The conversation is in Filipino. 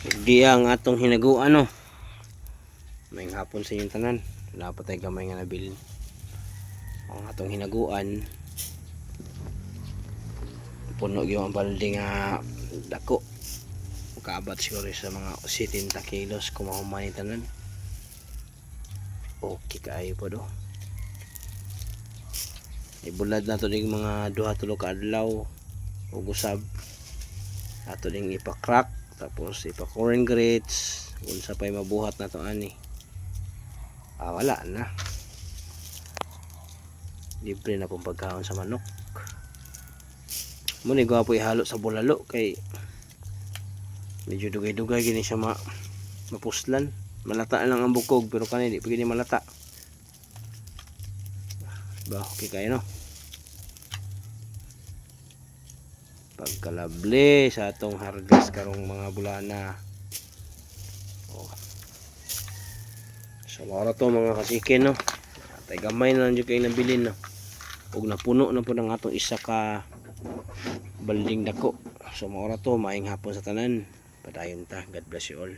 Di ang atong hinaguan no. May hapon sa inyong tanan. Wala pa tayo gamay nga nabilin. Ang atong hinaguan. Puno yung balde nga dako. Kaabot siguro sa mga 70 kilos kung mahuman tanan. Okay kaayo po do. Ibulad na to ding mga 2-3 ka adlaw ug usab ato ding ipa-crack tapos ipa-corn grits unsa pay mabuhat na to ani. Wala na. Libre na pong pagkaon sa manok. Muna gwapo ihalo sa bulalo kay medyo dugay-dugay gini siya mapuslan. Malata lang ang bukog pero kani di pwede malata. Ba, okay kayo no. Pagkalabli sa atong hargas karong mga bulana. So mara to mga kasikin no. Tay gamay na lang jud kay nabilin no. Ug napuno na pud ang atong isa ka balding dako. So mara to maayong hapon sa tanan. Padayon ta. God bless you all.